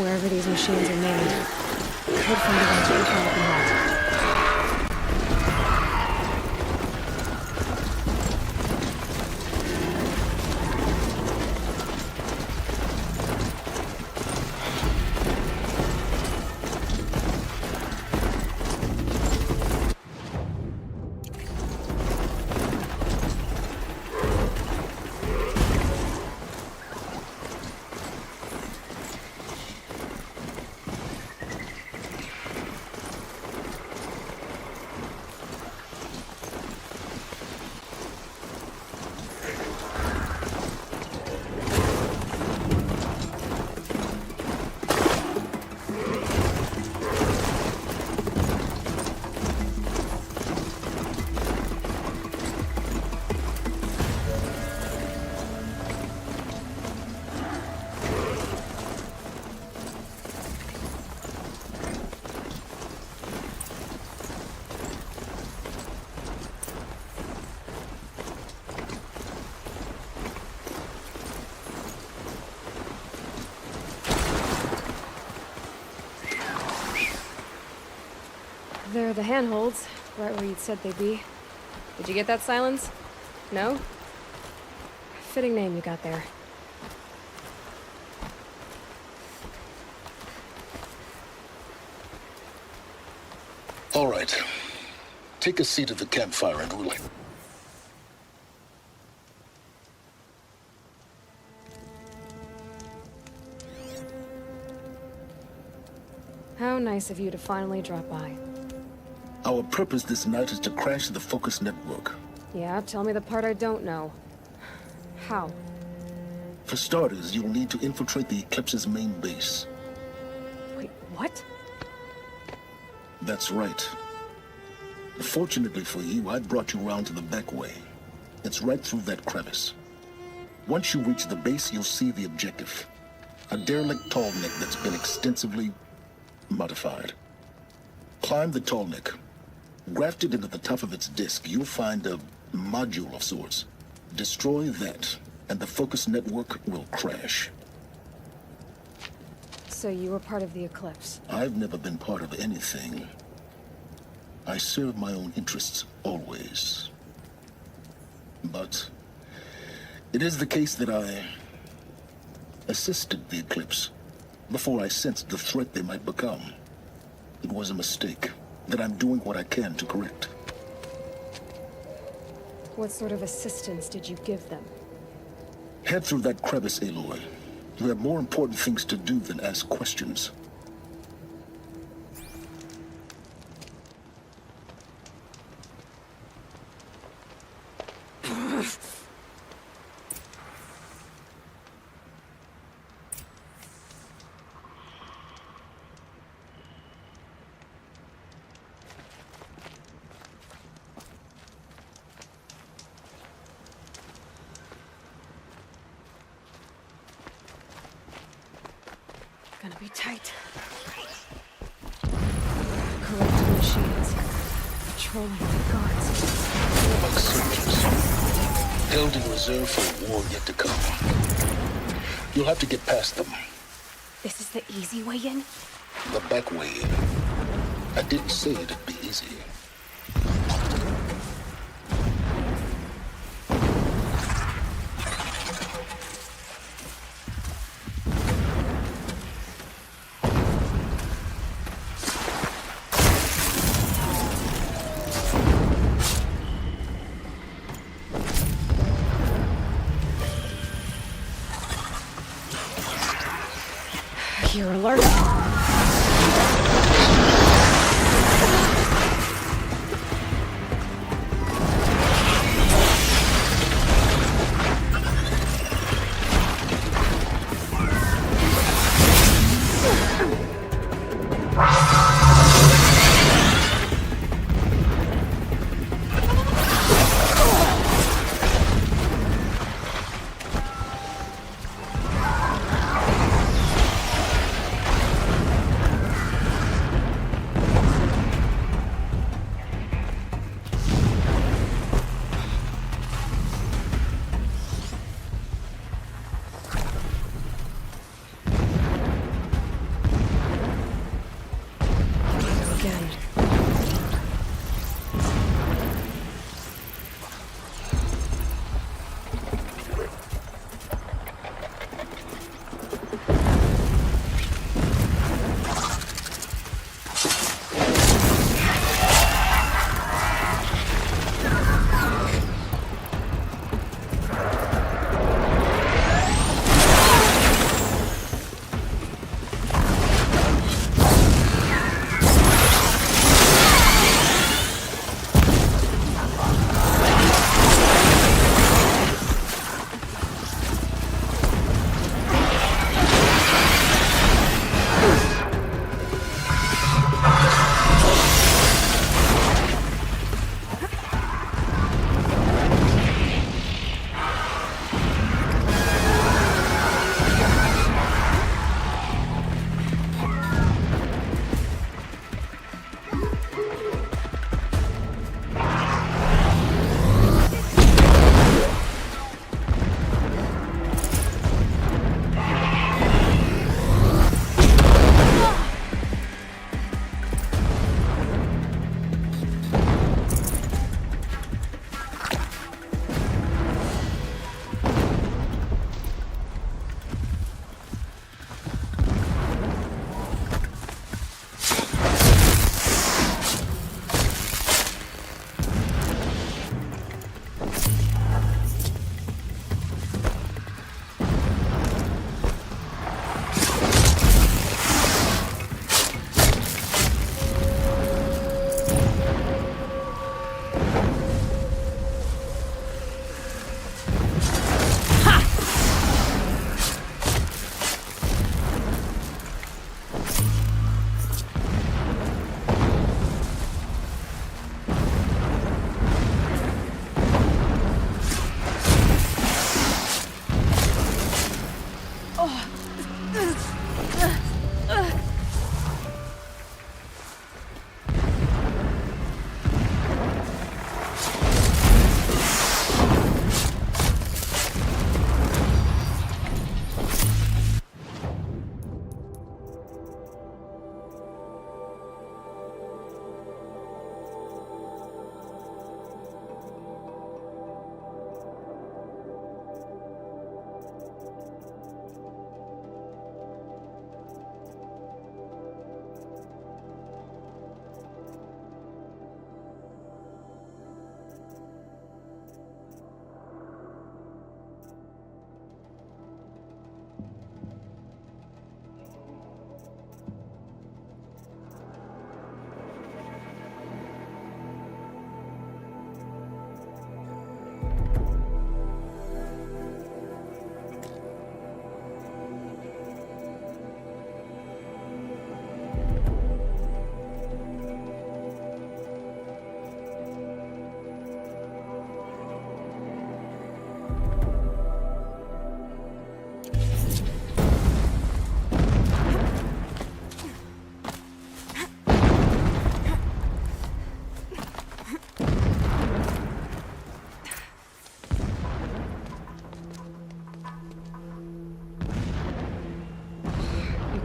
Wherever these machines are made, could find a way to open up that. They're the handholds, right where you'd said they'd be. Did you get that, Silence? No? Fitting name you got there. All right. Take a seat at the campfire and we'll... How nice of you to finally drop by. Our purpose this night is to crash the Focus network. Yeah, tell me the part I don't know. How? For starters, you'll need to infiltrate the Eclipse's main base. Wait, what? That's right. Fortunately for you, I brought you around to the back way. It's right through that crevice. Once you reach the base, you'll see the objective. A derelict tall neck that's been extensively modified. Climb the tall neck. Grafted into the top of its disk, you'll find a module of sorts. Destroy that, and the Focus network will crash. So you were part of the Eclipse? I've never been part of anything. I serve my own interests, always. But it is the case that I assisted the Eclipse before I sensed the threat they might become. It was a mistake that I'm doing what I can to correct. What sort of assistance did you give them? Head through that crevice, Aloy. You have more important things to do than ask questions. Gonna be tight. Collecting machines. Patrolling the guards. Like soldiers. Held in reserve for a war yet to come. You'll have to get past them. This is the easy way in? The back way. I didn't say it'd be easy. You're alert.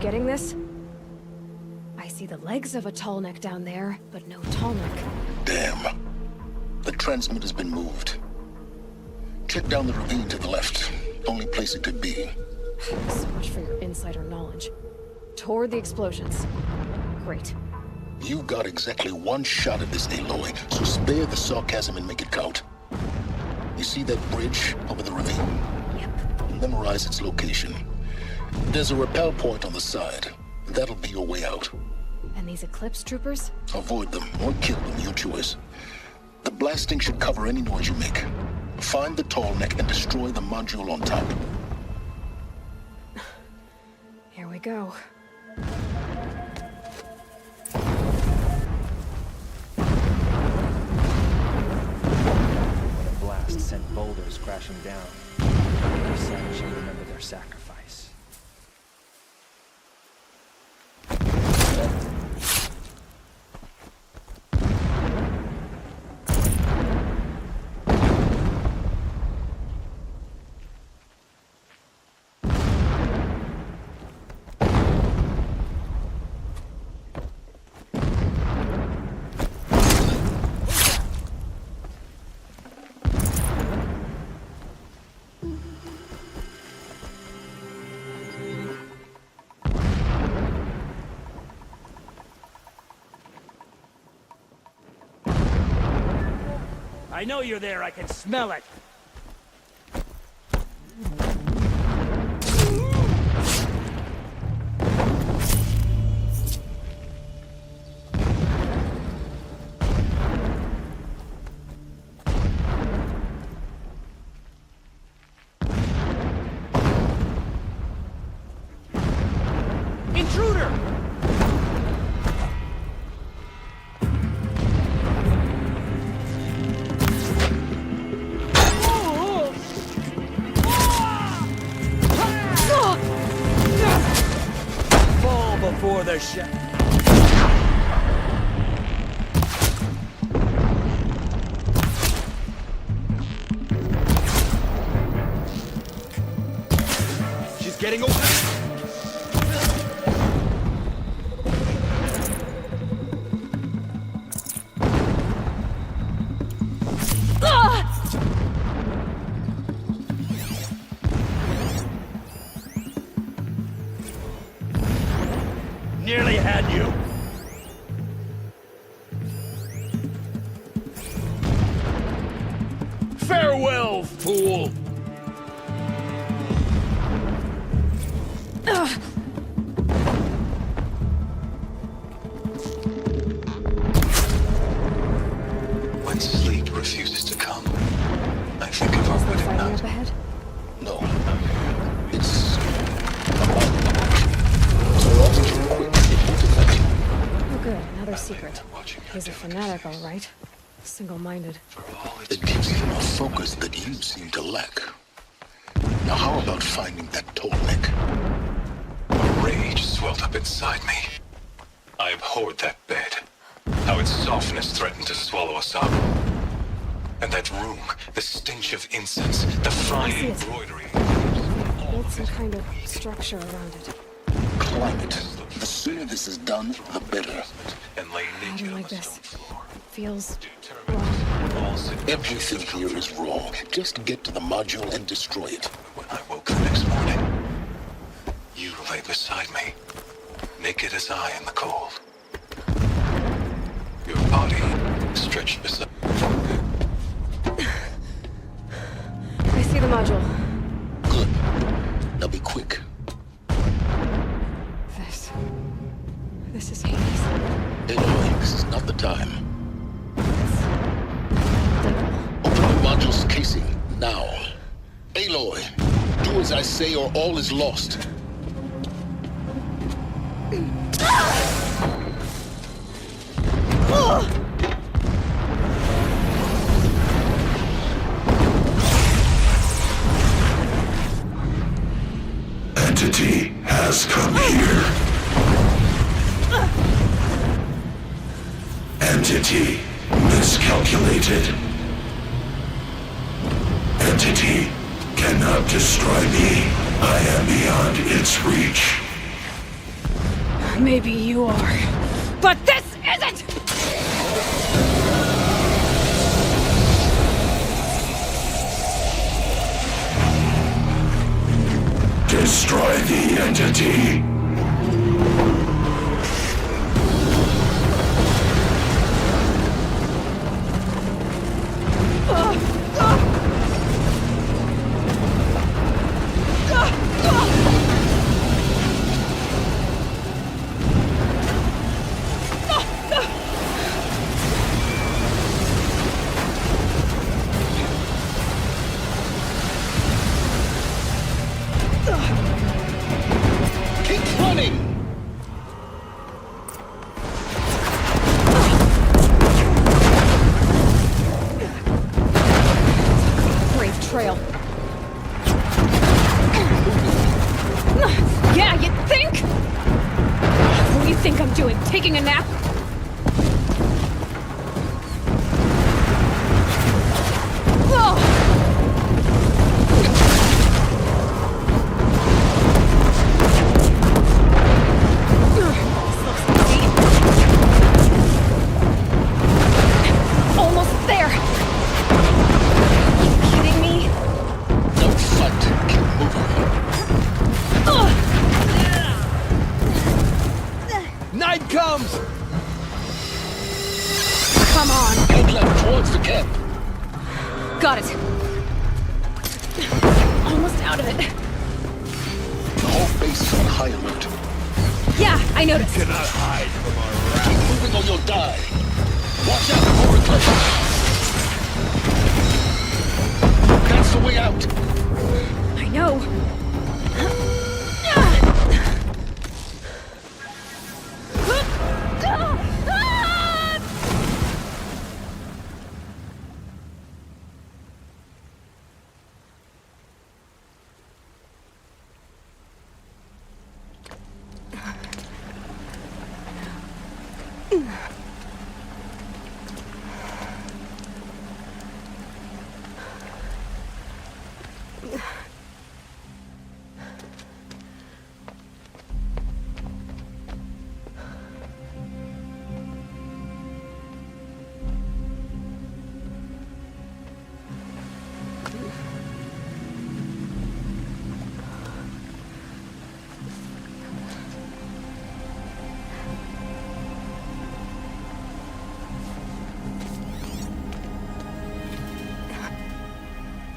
getting this? I see the legs of a tall neck down there, but no tall neck. Damn. The transmitter's been moved. Check down the ravine to the left. Only place it could be. So much for your insider knowledge. Toward the explosions. Great. You got exactly one shot at this, Aloy, so spare the sarcasm and make it count. You see that bridge over the ravine? Yep. Memorize its location. There's a rappel point on the side. That'll be your way out. And these Eclipse troopers? Avoid them or kill them, your choice. The blasting should cover any noise you make. Find the tall neck and destroy the module on top. Here we go. When a blast sent boulders crashing down, every son shall remember their sacrifice. I know you're there, I can smell it! Intruder! Before the shot. She's getting away. Nearly had you. Farewell, fool. When sleep refuses to come, I think of our wedding Fighting night. up ahead? No. It's a mind. So long as you're quick, it won't affect you. Oh good, another secret. He's a fanatic, all right. Single-minded. It gives you a focus that you seem to lack. Now how about finding that tall neck? A rage swelled up inside me. I abhorred that bed. How its softness threatened to swallow us up. And that room, the stench of incense, the fine see it. embroidery. Build some kind of structure around it. Climb it. The sooner this is done, the better. And lay I naked don't on like the this. stone floor. It feels Determined. wrong. All sit- Everything here is wrong. Just get to the module and destroy it. When I woke the next morning, you lay beside me, naked as I in the cold. Your body stretched beside. I see the module. Good. Now be quick. This is Hades. Aloy, this is not the time. Devil. Open the module's casing, now. Aloy, do as I say or all is lost. Entity has come here. Entity miscalculated. Entity cannot destroy me. I am beyond its reach. Maybe you are. But this isn't! Destroy the entity. Keep running! Brave trail. Yeah, you think? What do you think I'm doing? Taking a nap? Almost there! You kidding me? Don't fight. Keep moving. Night comes! Come on! Head left towards the camp. Got it. Almost out of it. The whole base is on high alert. Yeah, I noticed. Cannot hide from our wrath. Keep moving or you'll die. Watch out for recursion. That's the way out. I know.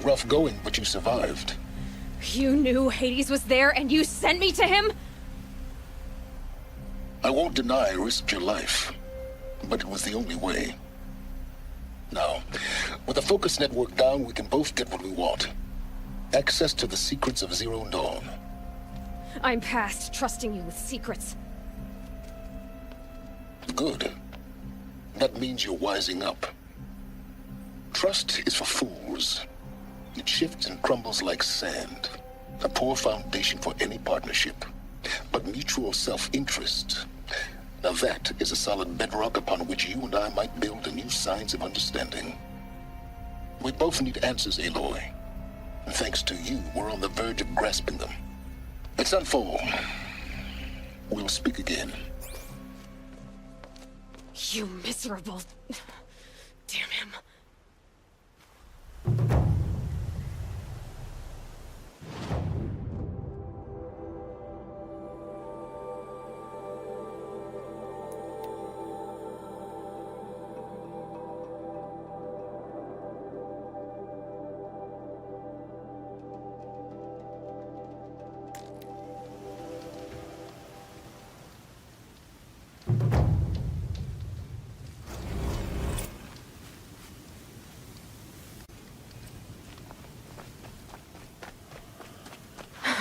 Rough going, but you survived. You knew Hades was there and you sent me to him? I won't deny I risked your life, but it was the only way. Now, with the focus network down, we can both get what we want. Access to the secrets of Zero Dawn. I'm past trusting you with secrets. Good. That means you're wising up. Trust is for fools. It shifts and crumbles like sand. A poor foundation for any partnership. But mutual self-interest, now that is a solid bedrock upon which you and I might build a new science of understanding. We both need answers, Aloy. And thanks to you, we're on the verge of grasping them. Let's unfold. We'll speak again. You miserable... Damn him.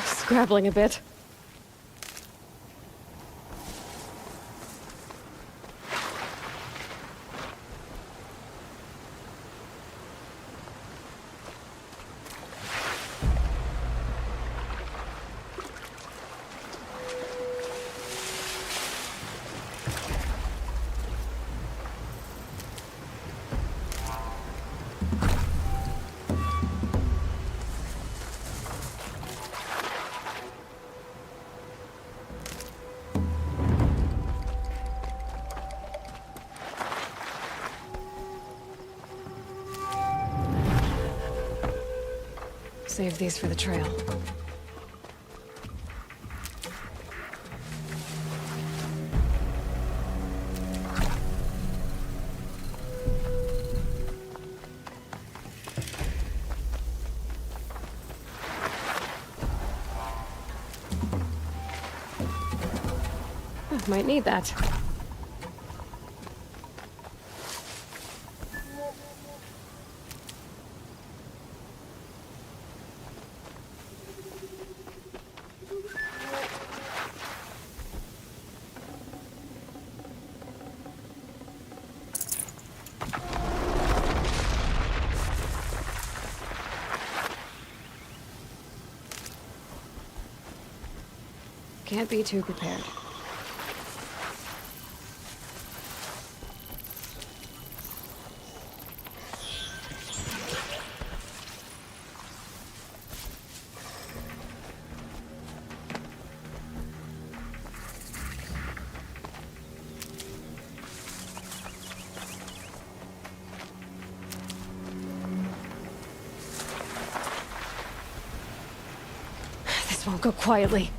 Scrabbling a bit. Save these for the trail. Might need that. Can't be too prepared. This won't go quietly.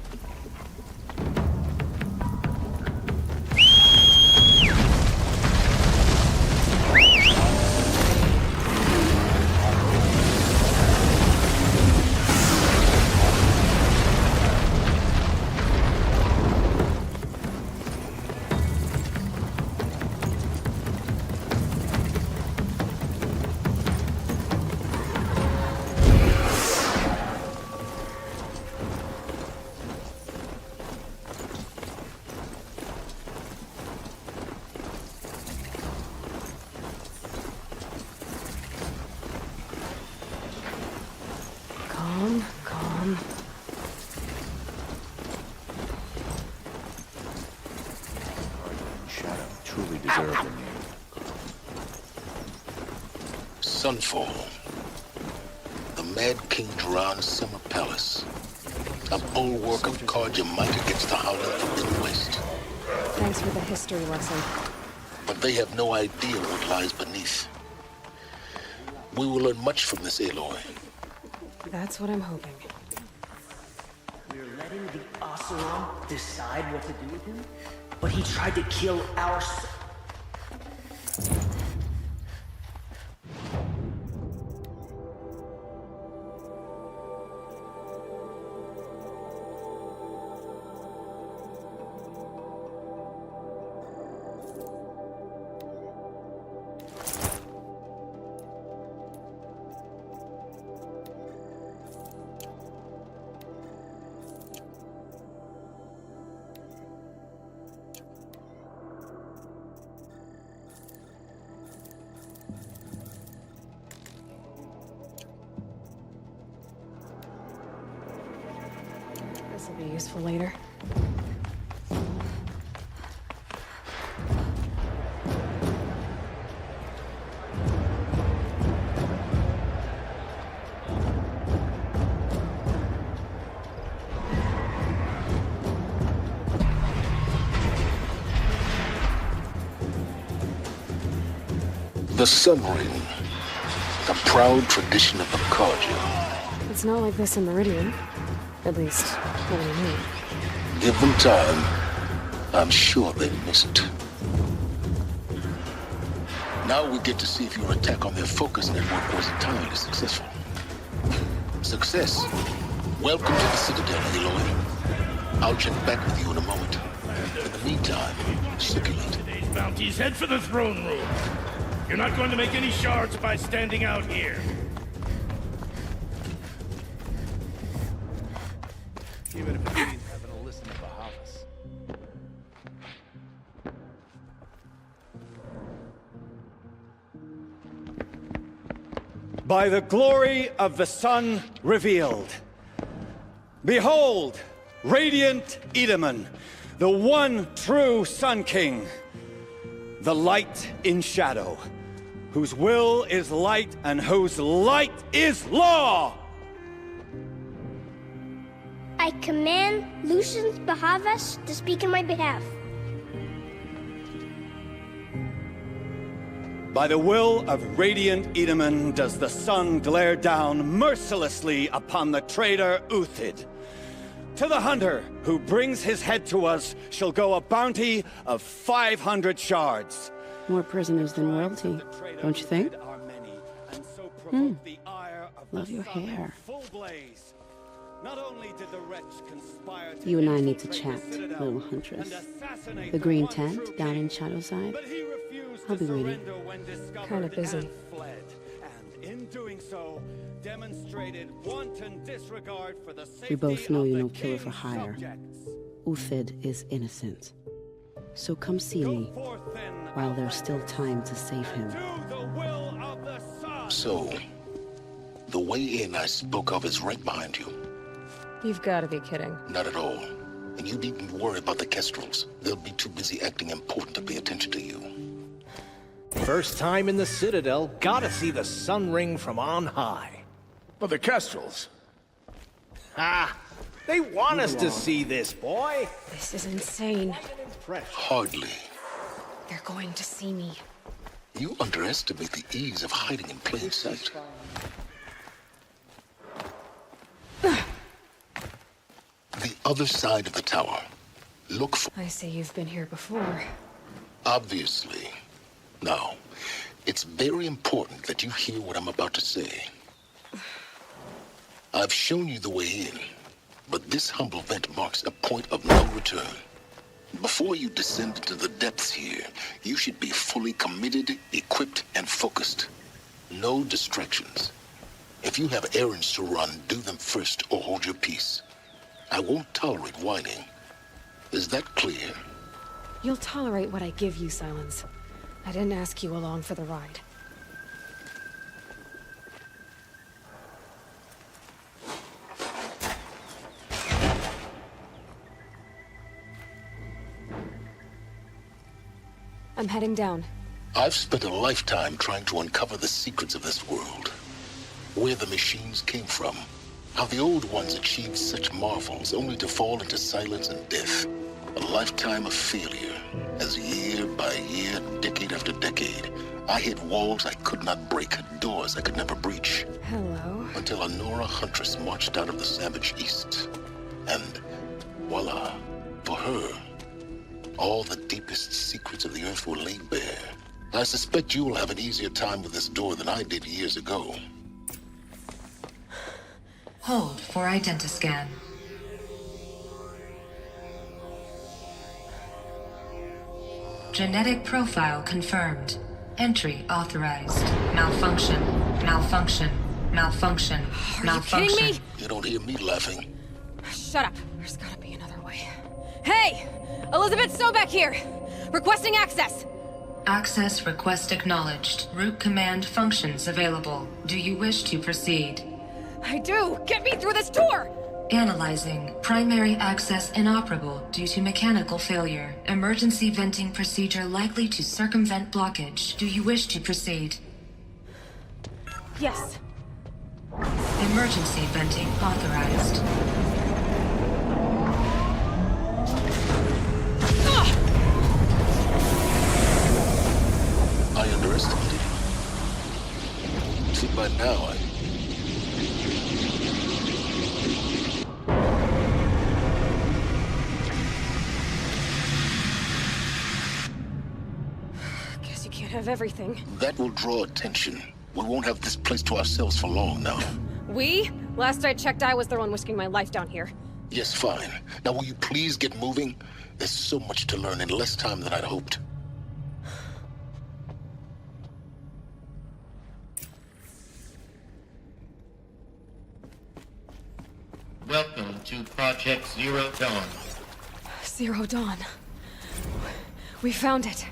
Calm. Shadow truly deserved the name. Sunfall. The Mad King Duran's summer palace. A bulwark of Carja might against the howling Forbidden West. Thanks for the history lesson. But they have no idea what lies beneath. We will learn much from this Aloy. That's what I'm hoping. We're letting the Oseram decide what to do with him, but he tried to kill our This'll be useful later. The Sun Ring. The proud tradition of the Carja. It's not like this in Meridian. At least, what do you mean? Give them time. I'm sure they miss it. Now we get to see if your attack on their focus network was entirely successful. Success. Welcome to the Citadel, Aloy. I'll check back with you in a moment. In the meantime, circulate. Today's bounties head for the throne room. You're not going to make any shards by standing out here. Even if it means having to listen to Bahavas. By the glory of the sun revealed. Behold, radiant Edaman, the one true Sun King, the light in shadow, whose will is light and whose light is law! I command Lucius Bahavas to speak in my behalf. By the will of radiant Edaman does the sun glare down mercilessly upon the traitor Uthid. To the hunter who brings his head to us shall go a bounty of 500 shards. More prisoners than royalty, don't you think? Love your hair. You and I need to chat, little huntress. The green tent down in Shadowside. I'll be waiting. Kinda busy. We both know you're no killer for hire. Uthid is innocent. So come see me, while there's still time to save him. So, the way in I spoke of is right behind you. You've got to be kidding. Not at all. And you needn't worry about the Kestrels. They'll be too busy acting important to pay attention to you. First time in the Citadel, gotta see the sun ring from on high. But the Kestrels. Ha! They want us to see this, boy! This is insane. Hardly. They're going to see me. You underestimate the ease of hiding in plain sight. The other side of the tower. Look for... I say you've been here before. Obviously. Now, it's very important that you hear what I'm about to say. I've shown you the way in, but this humble vent marks a point of no return. Before you descend into the depths here, you should be fully committed, equipped, and focused. No distractions. If you have errands to run, do them first or hold your peace. I won't tolerate whining. Is that clear? You'll tolerate what I give you, Silence. I didn't ask you along for the ride. I'm heading down. I've spent a lifetime trying to uncover the secrets of this world. Where the machines came from. How the old ones achieved such marvels only to fall into silence and death. A lifetime of failure, as year by year, decade after decade, I hit walls I could not break, doors I could never breach. Hello. Until a Nora huntress marched out of the savage east. And voila, for her, all the deepest secrets of the earth were laid bare. I suspect you will have an easier time with this door than I did years ago. Hold for identiscan. Genetic profile confirmed. Entry authorized. Malfunction. Malfunction. Malfunction. Are Malfunction. you kidding me? You don't hear me laughing. Shut up. There's gotta be another way. Hey! Elizabeth Sobeck here! Requesting access! Access request acknowledged. Root command functions available. Do you wish to proceed? I do! Get me through this door! Analyzing. Primary access inoperable due to mechanical failure. Emergency venting procedure likely to circumvent blockage. Do you wish to proceed? Yes. Emergency venting authorized. I underestimated you. See, by now, Guess you can't have everything. that will draw attention. We won't have this place to ourselves for long now. We? Last I checked, I was the one risking my life down here. Yes, fine. Now will you please get moving? There's so much to learn in less time than I'd hoped. Welcome to Project Zero Dawn. Zero Dawn. We found it.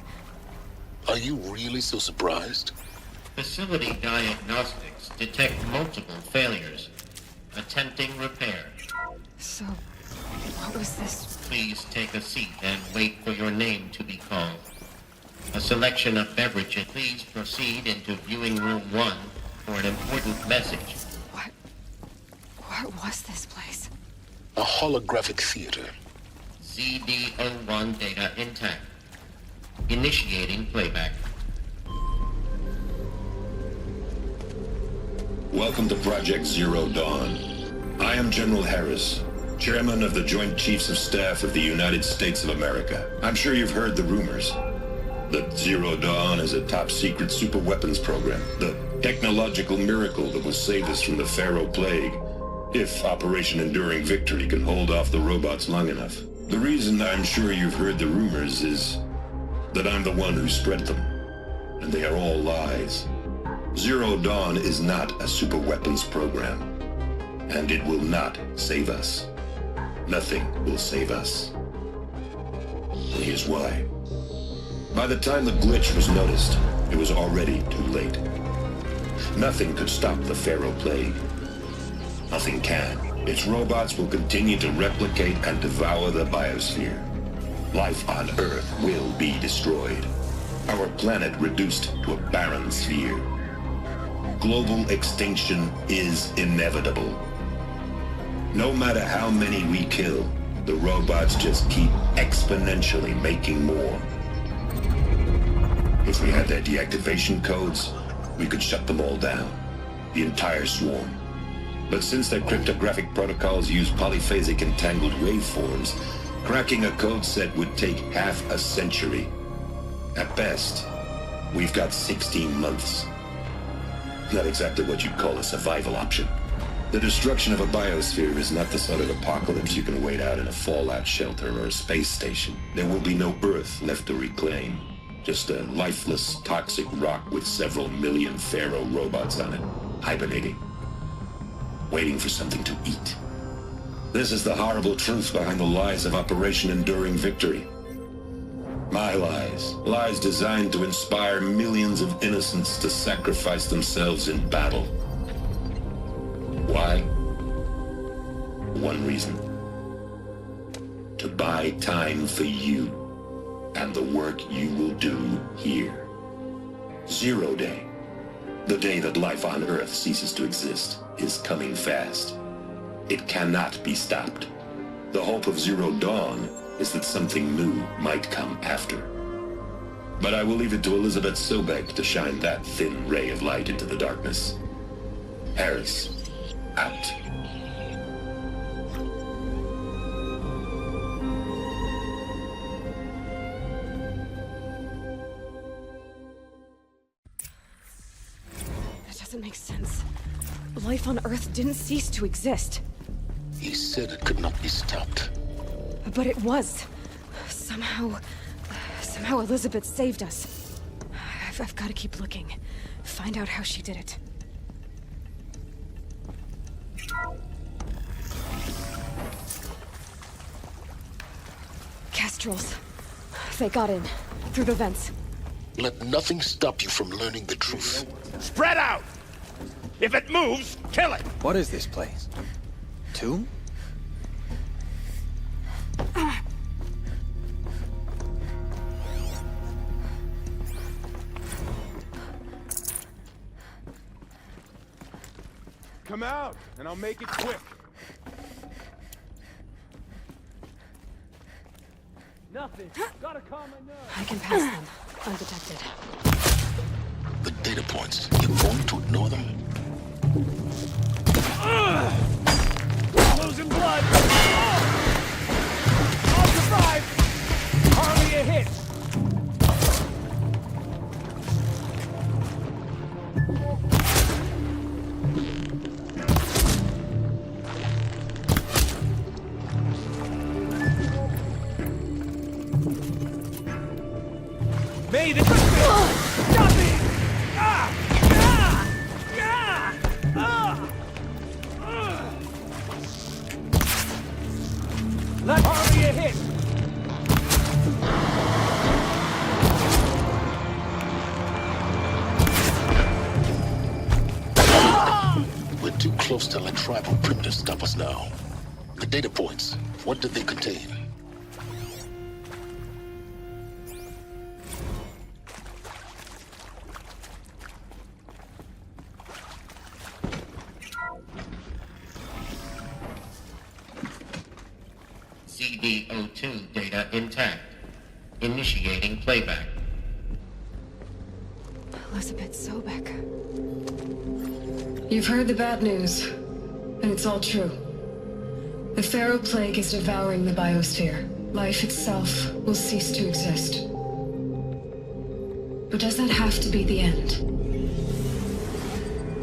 Are you really so surprised? Facility diagnostics detect multiple failures. Attempting repair. So, what was this? Please take a seat and wait for your name to be called. A selection of beverages. Please proceed into viewing room 1 for an important message. What was this place? A holographic theater. ZD-01 data intact. Initiating playback. Welcome to Project Zero Dawn. I am General Harris, Chairman of the Joint Chiefs of Staff of the United States of America. I'm sure you've heard the rumors that Zero Dawn is a top-secret superweapons program, the technological miracle that will save us from the Pharaoh Plague, if Operation Enduring Victory can hold off the robots long enough. The reason I'm sure you've heard the rumors is that I'm the one who spread them, and they are all lies. Zero Dawn is not a superweapons program, and it will not save us. Nothing will save us. And here's why. By the time the glitch was noticed, it was already too late. Nothing could stop the Pharaoh Plague. Nothing can. Its robots will continue to replicate and devour the biosphere. Life on Earth will be destroyed. Our planet reduced to a barren sphere. Global extinction is inevitable. No matter how many we kill, the robots just keep exponentially making more. If we had their deactivation codes, we could shut them all down, the entire swarm. But since their cryptographic protocols use polyphasic entangled waveforms, cracking a code set would take half a century. At best, we've got 16 months. Not exactly what you'd call a survival option. The destruction of a biosphere is not the sort of apocalypse you can wait out in a fallout shelter or a space station. There will be no Earth left to reclaim. Just a lifeless, toxic rock with several million Pharaoh robots on it, hibernating, waiting for something to eat. This is the horrible truth behind the lies of Operation Enduring Victory. My lies. Lies designed to inspire millions of innocents to sacrifice themselves in battle. Why? One reason. To buy time for you and the work you will do here. Zero Day, the day that life on Earth ceases to exist, is coming fast. It cannot be stopped. The hope of Zero Dawn is that something new might come after. But I will leave it to Elizabeth Sobek to shine that thin ray of light into the darkness. Harris, out. That doesn't make sense. Life on Earth didn't cease to exist. He said it could not be stopped. But it was. Somehow Elizabeth saved us. I've got to keep looking. Find out how she did it. Kestrels. They got in. Through the vents. Let nothing stop you from learning the truth. Spread out! If it moves, kill it! What is this place? Tomb? Come out, and I'll make it quick. Nothing. Gotta calm my nerves. I can pass them, undetected. The data points, you're going to ignore them? Losing blood. I'll survive. Hardly a hit. Made it! Got me! Let hardly a hit! We're too close to let tribal primitives stop us now. The data points, what did they contain? CD02 data intact. Initiating playback. Elizabeth Sobek. You've heard the bad news, and it's all true. The Pharaoh Plague is devouring the biosphere. Life itself will cease to exist. But does that have to be the end?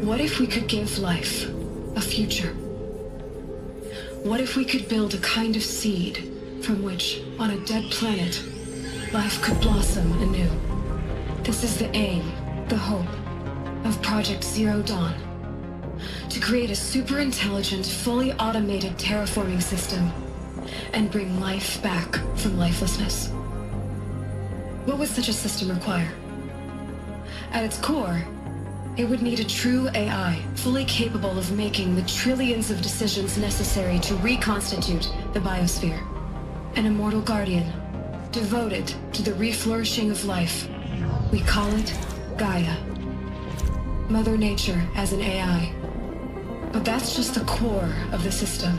What if we could give life a future? What if we could build a kind of seed from which, on a dead planet, life could blossom anew? This is the aim, the hope, of Project Zero Dawn. To create a super-intelligent, fully automated terraforming system and bring life back from lifelessness. What would such a system require? At its core, it would need a true AI, fully capable of making the trillions of decisions necessary to reconstitute the biosphere. An immortal guardian, devoted to the reflourishing of life. We call it Gaia. Mother Nature as an AI. But that's just the core of the system.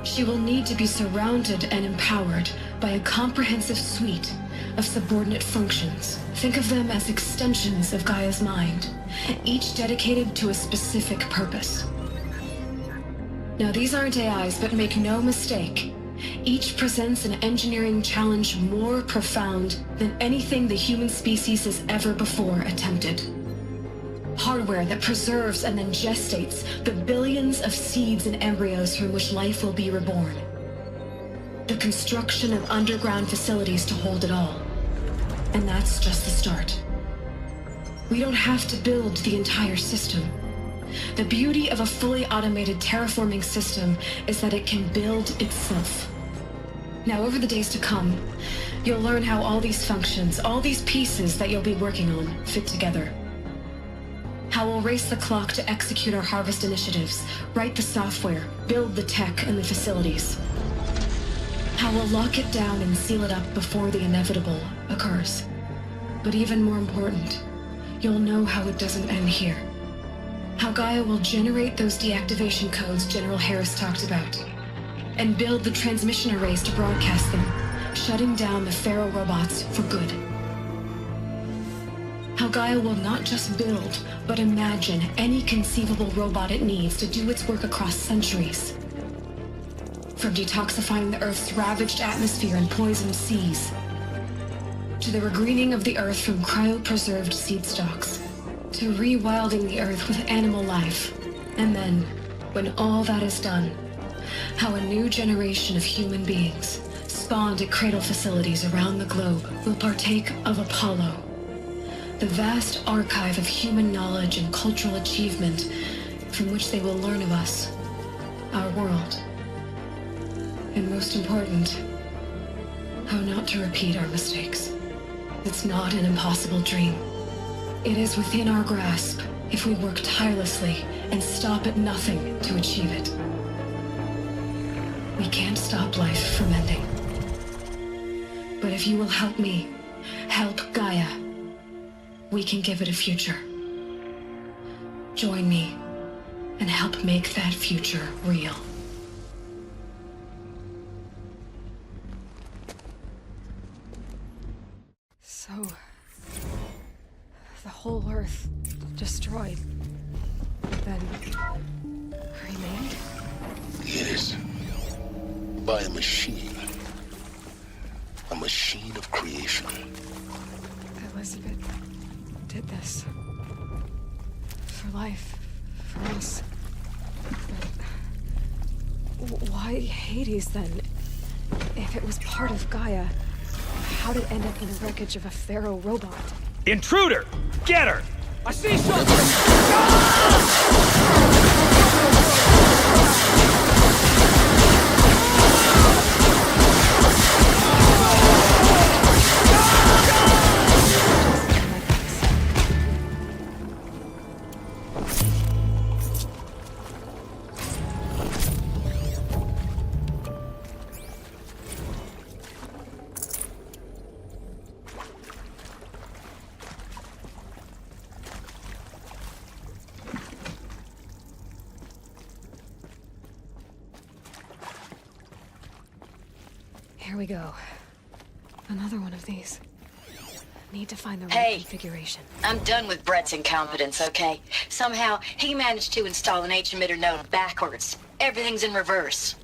She will need to be surrounded and empowered by a comprehensive suite of subordinate functions. Think of them as extensions of Gaia's mind, each dedicated to a specific purpose. Now, these aren't AIs, but make no mistake, each presents an engineering challenge more profound than anything the human species has ever before attempted. Hardware that preserves and then gestates the billions of seeds and embryos from which life will be reborn. The construction of underground facilities to hold it all. And that's just the start. We don't have to build the entire system. The beauty of a fully automated terraforming system is that it can build itself. Now, over the days to come, you'll learn how all these functions, all these pieces that you'll be working on, fit together. How we'll race the clock to execute our harvest initiatives, write the software, build the tech and the facilities. How we'll lock it down and seal it up before the inevitable occurs. But even more important, you'll know how it doesn't end here. How Gaia will generate those deactivation codes General Harris talked about, and build the transmission arrays to broadcast them, shutting down the Pharaoh robots for good. How Gaia will not just build, but imagine any conceivable robot it needs to do its work across centuries. From detoxifying the Earth's ravaged atmosphere and poisoned seas, to the regreening of the Earth from cryopreserved seed stalks, to rewilding the Earth with animal life. And then, when all that is done, how a new generation of human beings, spawned at cradle facilities around the globe, will partake of Apollo, the vast archive of human knowledge and cultural achievement from which they will learn of us, our world. And most important, how not to repeat our mistakes. It's not an impossible dream. It is within our grasp if we work tirelessly and stop at nothing to achieve it. We can't stop life from ending. But if you will help me, help Gaia, we can give it a future. Join me and help make that future real. So, the whole Earth destroyed, then remade? Yes. By a machine. A machine of creation. Elizabeth did this. For life. For us. But why Hades, then? If it was part of Gaia, how'd it end up in the wreckage of a Pharaoh robot? Intruder! Get her! I see something! Here we go. Another one of these. Need to find the right Hey, configuration. I'm done with Brett's incompetence, okay? Somehow, he managed to install an H-emitter node backwards. Everything's in reverse.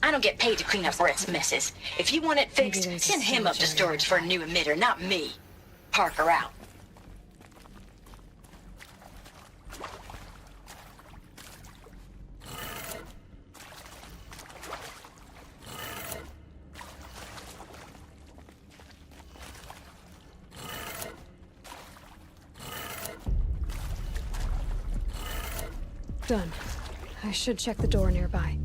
I don't get paid to clean up Brett's messes. If you want it fixed, send him up to storage for a new emitter, not me. Parker out. Done. I should check the door nearby.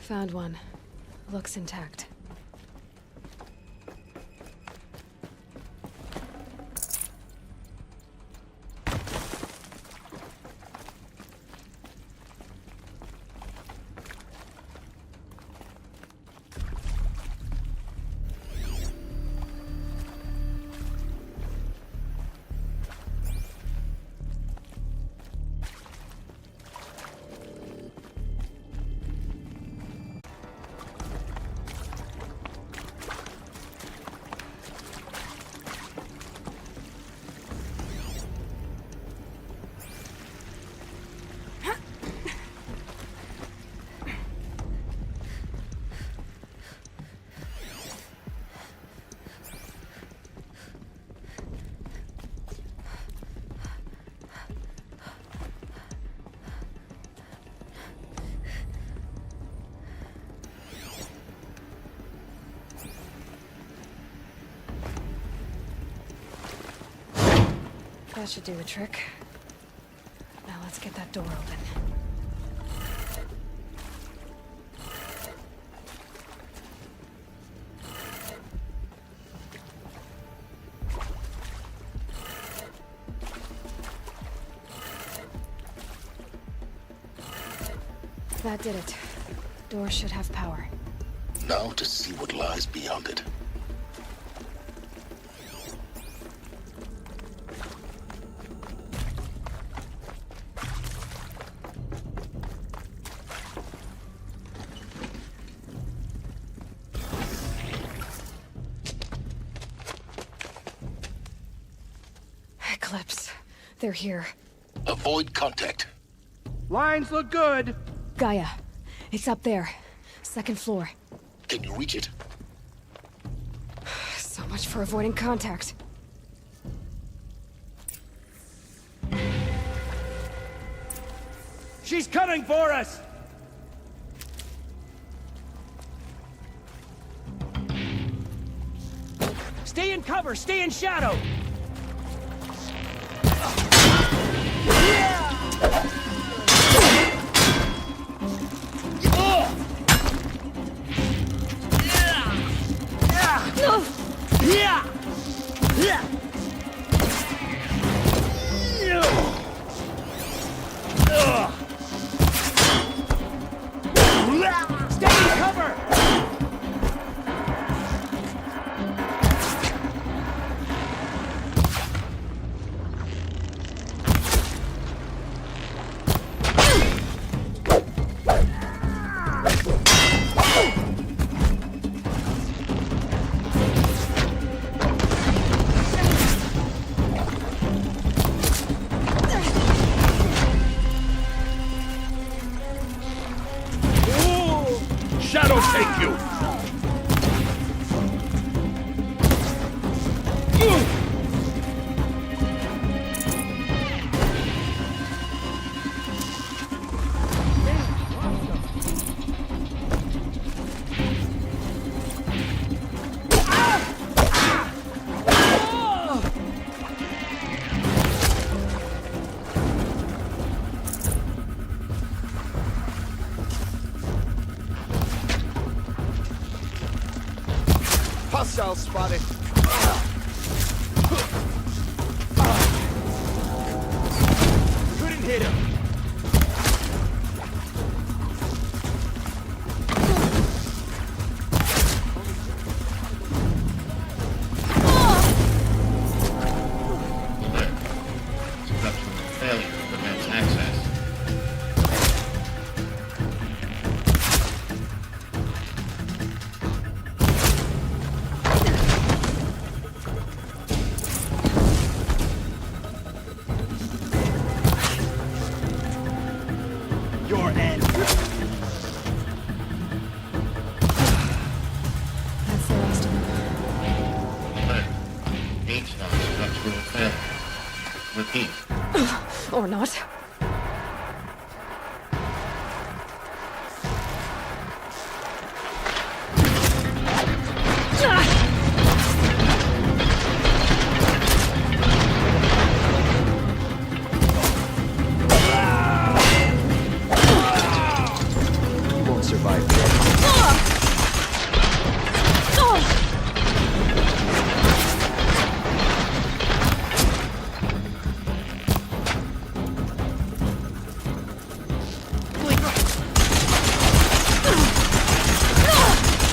Found one. Looks intact. That should do the trick. Now let's get that door open. That did it. Door should have power. Now to see what lies beyond it. Eclipse. They're here. Avoid contact. Lines look good. Gaia. It's up there. Second floor. Can you reach it? So much for avoiding contact. She's coming for us! Stay in cover! Stay in shadow! Stay in cover! Shadow take you! Hostile spotted. not. You won't survive this.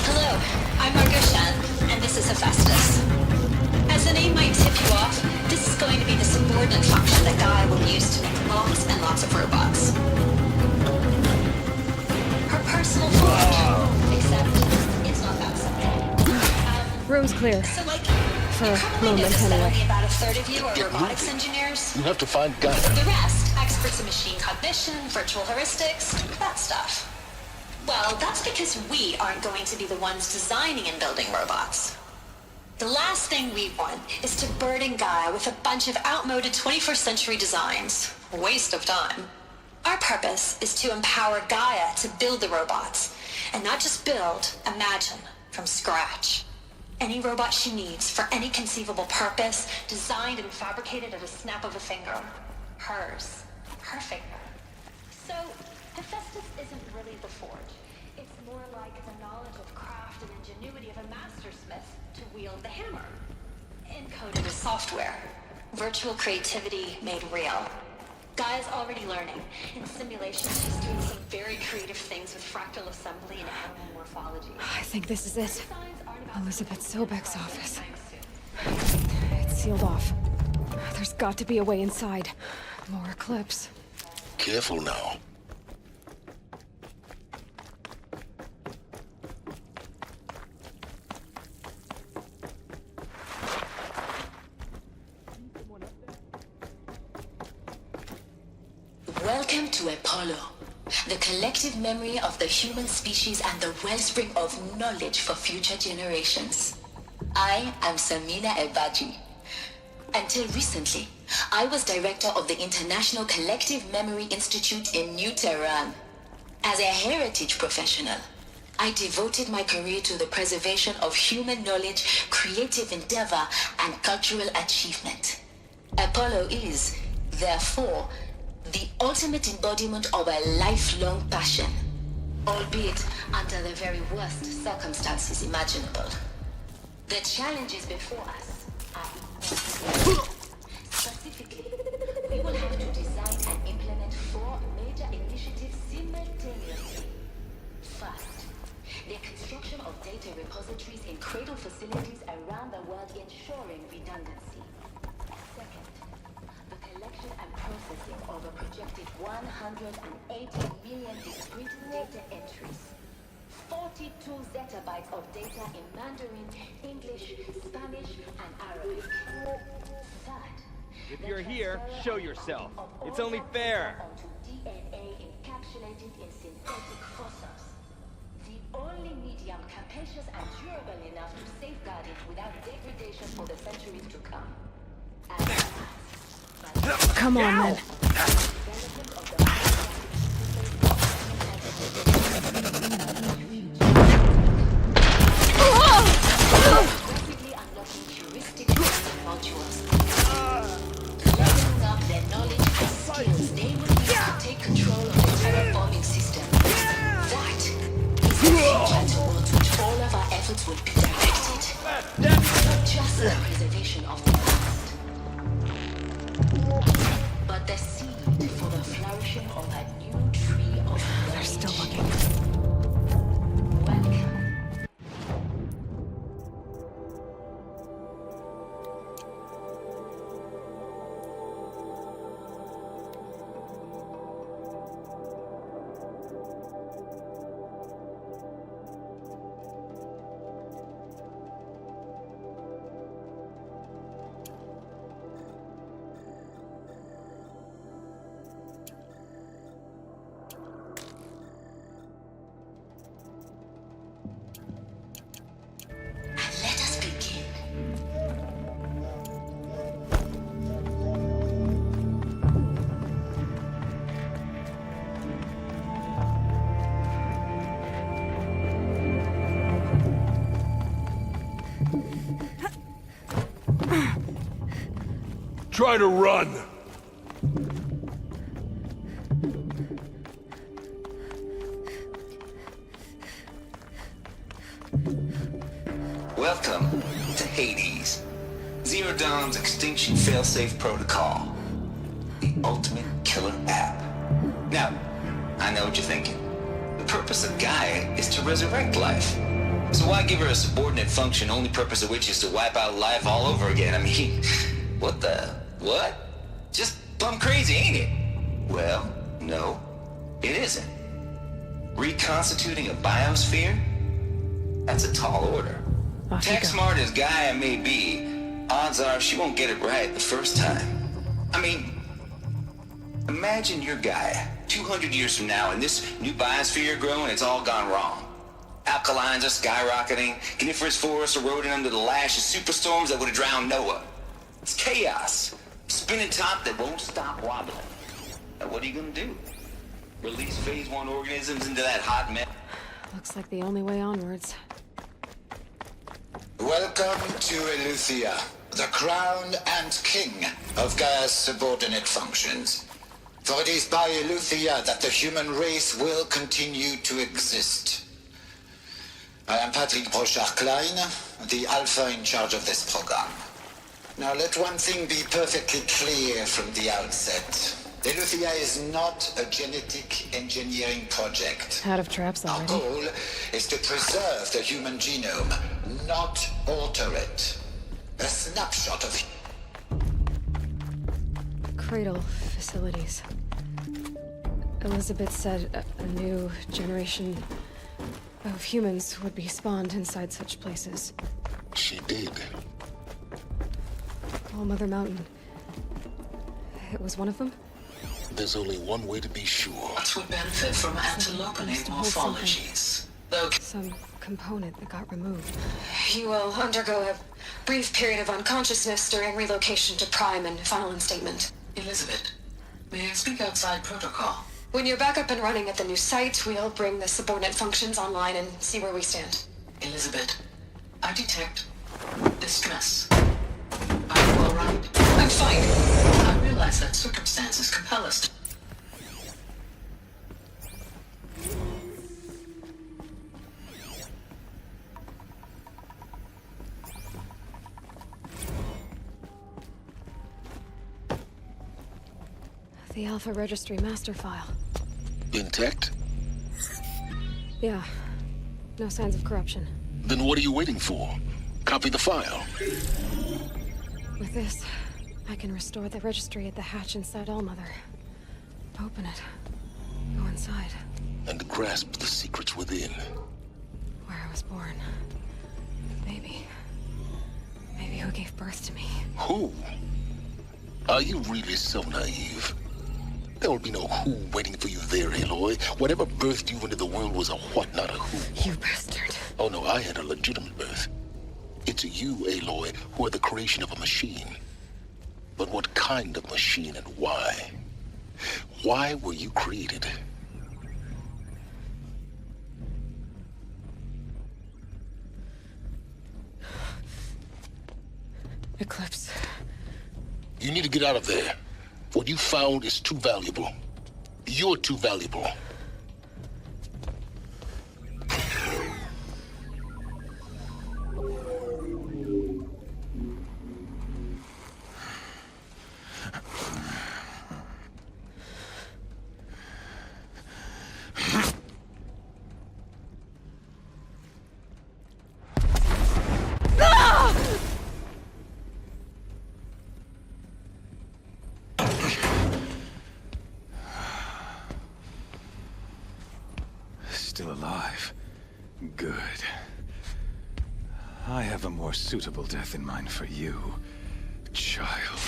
Hello, I'm Margoshan, and this is Hephaestus. As the name might tip you off, this is going to be the subordinate function that Gaia will use to make lots and lots of robots. Her personal forge, except it's not that simple. Room's clear. So, like, For you a probably moment, noticed that anyway. only about a third of you are robotics engineers. You have to find Gaia. The rest, experts in machine cognition, virtual heuristics, that stuff. Well, that's because we aren't going to be the ones designing and building robots. The last thing we want is to burden Gaia with a bunch of outmoded 21st century designs. A waste of time. Our purpose is to empower Gaia to build the robots, and not just build, imagine, from scratch. Any robot she needs for any conceivable purpose, designed and fabricated at a snap of a finger. Hers. Her finger. So, Hephaestus isn't really the forge. It's more like the knowledge of craft and ingenuity of a mastersmith to wield the hammer. Encoded as software. Virtual creativity made real. Gaia's already learning. In simulation, she's doing some very creative things with fractal assembly and animal morphology. I think this is it. Elizabeth Sobek's office. It's sealed off. There's got to be a way inside. More Eclipse. Careful now. Welcome to Apollo, the collective memory of the human species and the wellspring of knowledge for future generations. I am Samina Ebaji. Until recently, I was director of the International Collective Memory Institute in New Tehran. As a heritage professional, I devoted my career to the preservation of human knowledge, creative endeavor, and cultural achievement. Apollo is, therefore, the ultimate embodiment of a lifelong passion, albeit under the very worst circumstances imaginable. The challenges before us are immense. Specifically, we will have to design and implement 4 major initiatives simultaneously. First, the construction of data repositories in cradle facilities around the world, ensuring redundancy. Second, the collection and processing of a projected 180 million discrete data entries. 42 zettabytes of data in Mandarin, English, Spanish, and Arabic. Third, If you're here, show yourself. It's only fair. onto DNA encapsulated in synthetic fossils. The only medium capacious and durable enough to safeguard it without degradation for the centuries to come. Come on, then. Rapidly unlocking heuristic modules. Leveling up their knowledge and skills they will need to take control of the terraforming system. That is the future towards which all of our efforts will be directed. Not just the preservation of the past, but the seed for the flourishing of a new tree of knowledge. They're still looking. Welcome. Try to run! Welcome to Hades. Zero Dawn's Extinction Failsafe Protocol. The ultimate killer app. Now, I know what you're thinking. The purpose of Gaia is to resurrect life. So why give her a subordinate function, only purpose of which is to wipe out life all over again? I mean, what? Just plumb crazy, ain't it? Well, no, it isn't. Reconstituting a biosphere? That's a tall order. Tech smart as Gaia may be, odds are she won't get it right the first time. I mean, imagine you're Gaia, 200 years from now, and this new biosphere you're growing, it's all gone wrong. Alkalines are skyrocketing, coniferous forests eroding under the lash of superstorms that would have drowned Noah. It's chaos. Spinning top that won't stop wobbling. Now what are you gonna do? Release phase 1 organisms into that hot mess? Looks like the only way onwards. Welcome to Eleuthia, the crown and king of Gaia's subordinate functions. For it is by Eleuthia that the human race will continue to exist. I am Patrick Brochard-Klein, the Alpha in charge of this program. Now let one thing be perfectly clear from the outset. Eleuthia is not a genetic engineering project. Out of traps already. Our goal is to preserve the human genome, not alter it. A snapshot of... Cradle facilities. Elizabeth said a new generation of humans would be spawned inside such places. She did. All Mother Mountain. It was one of them? There's only one way to be sure. What would benefit from antilogonate morphologies? Though some component that got removed. You will undergo a brief period of unconsciousness during relocation to Prime and final instatement. Elizabeth, may I speak outside protocol? When you're back up and running at the new site, we'll bring the subordinate functions online and see where we stand. Elizabeth, I detect distress. Are you all right? I'm fine. I realize that circumstances compel us to... The Alpha Registry master file. Intact? Yeah. No signs of corruption. Then what are you waiting for? Copy the file. With this, I can restore the registry at the hatch inside Allmother. Open it. Go inside. And grasp the secrets within. Where I was born. Maybe who gave birth to me. Who? Are you really so naive? There will be no who waiting for you there, Aloy. Whatever birthed you into the world was a what, not a who. You bastard. Oh no, I had a legitimate birth. It's you, Aloy, who are the creation of a machine. But what kind of machine and why? Why were you created? Eclipse. You need to get out of there. What you found is too valuable. You're too valuable. Still alive. Good. I have a more suitable death in mind for you, child.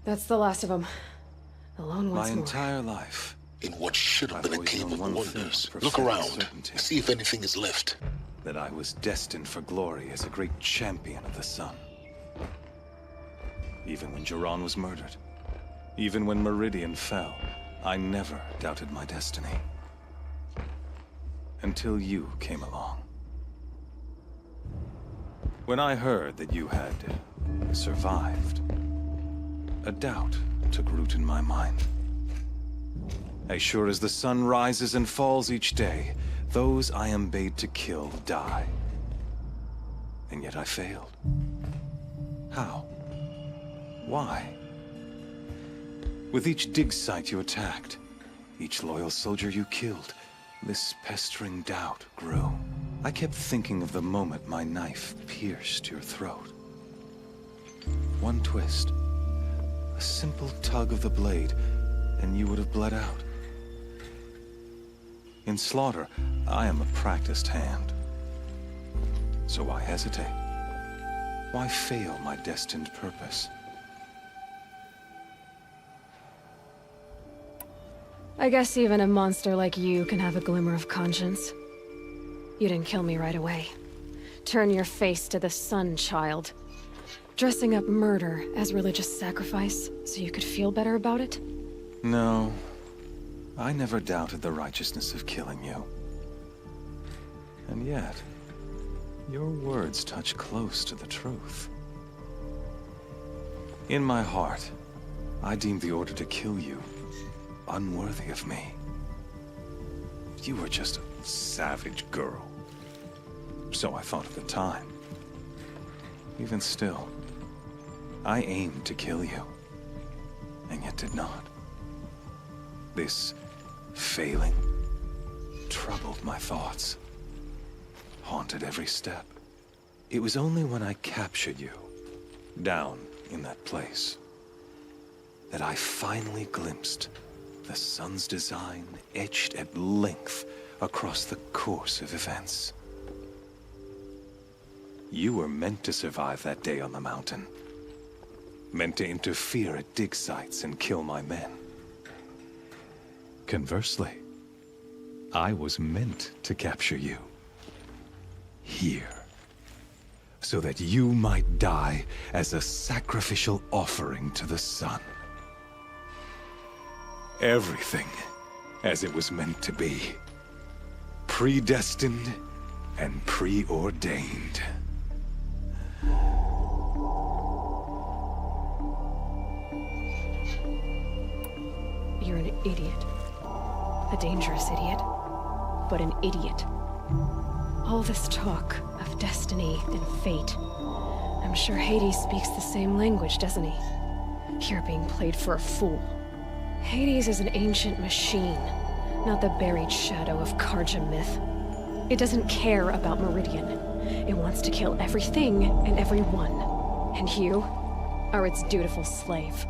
That's the last of them. Alone once My more. entire life. In what should have been a cave of wonders. for Look full around. certainty. See if anything is left. That I was destined for glory as a great champion of the sun. Even when Jiran was murdered. Even when Meridian fell. I never doubted my destiny. Until you came along. When I heard that you had survived, a doubt took root in my mind. As sure as the sun rises and falls each day, those I am bade to kill die. And yet I failed. How? Why? With each dig site you attacked, each loyal soldier you killed, this pestering doubt grew. I kept thinking of the moment my knife pierced your throat. One twist, a simple tug of the blade, and you would have bled out. In slaughter, I am a practiced hand. So why hesitate? Why fail my destined purpose? I guess even a monster like you can have a glimmer of conscience. You didn't kill me right away. Turn your face to the sun, child. Dressing up murder as religious sacrifice so you could feel better about it? No. I never doubted the righteousness of killing you. And yet, your words touch close to the truth. In my heart, I deemed the order to kill you unworthy of me. You were just a savage girl. So I thought at the time. Even still, I aimed to kill you, and yet did not. This failing troubled my thoughts, haunted every step. It was only when I captured you, down in that place, that I finally glimpsed the sun's design etched at length across the course of events. You were meant to survive that day on the mountain. Meant to interfere at dig sites and kill my men. Conversely, I was meant to capture you. Here. So that you might die as a sacrificial offering to the sun. Everything as it was meant to be. Predestined and preordained. You're an idiot. A dangerous idiot. But an idiot. All this talk of destiny and fate. I'm sure Hades speaks the same language, doesn't he? You're being played for a fool. Hades is an ancient machine, not the buried shadow of Karja myth. It doesn't care about Meridian. It wants to kill everything and everyone. And you are its dutiful slave.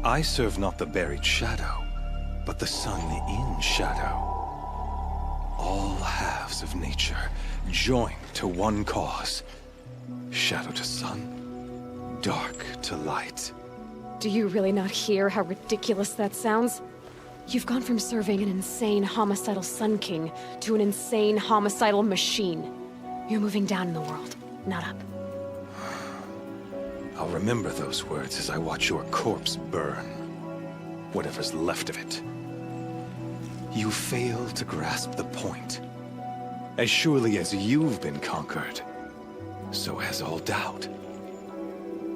I serve not the buried shadow, but the sun in shadow. All halves of nature joined to one cause. Shadow to sun, dark to light. Do you really not hear how ridiculous that sounds? You've gone from serving an insane homicidal Sun King to an insane homicidal machine. You're moving down in the world, not up. I'll remember those words as I watch your corpse burn. Whatever's left of it. You fail to grasp the point. As surely as you've been conquered, so has all doubt.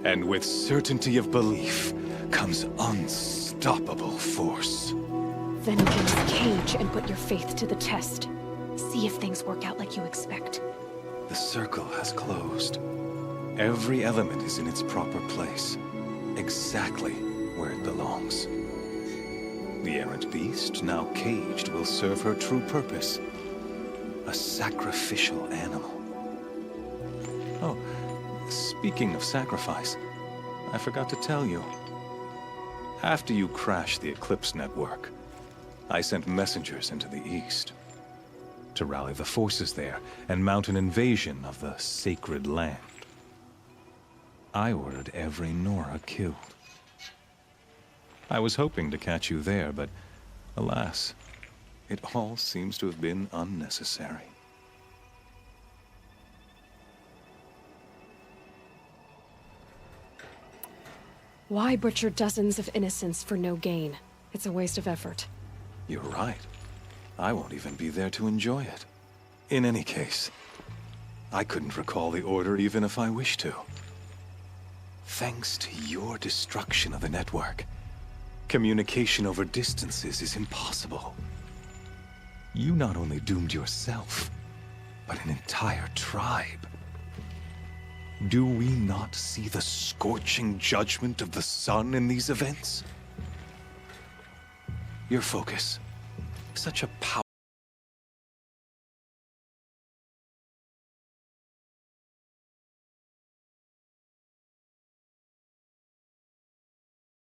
And with certainty of belief comes unstoppable force. Then get this cage and put your faith to the test. See if things work out like you expect. The circle has closed. Every element is in its proper place, exactly where it belongs. The errant beast, now caged, will serve her true purpose. A sacrificial animal. Oh, speaking of sacrifice, I forgot to tell you. After you crashed the Eclipse network, I sent messengers into the east to rally the forces there and mount an invasion of the sacred land. I ordered every Nora killed. I was hoping to catch you there, but alas, it all seems to have been unnecessary. Why butcher dozens of innocents for no gain? It's a waste of effort. You're right. I won't even be there to enjoy it. In any case, I couldn't recall the order even if I wished to. Thanks to your destruction of the network, communication over distances is impossible. You not only doomed yourself, but an entire tribe. Do we not see the scorching judgment of the sun in these events? Your focus, such a powerful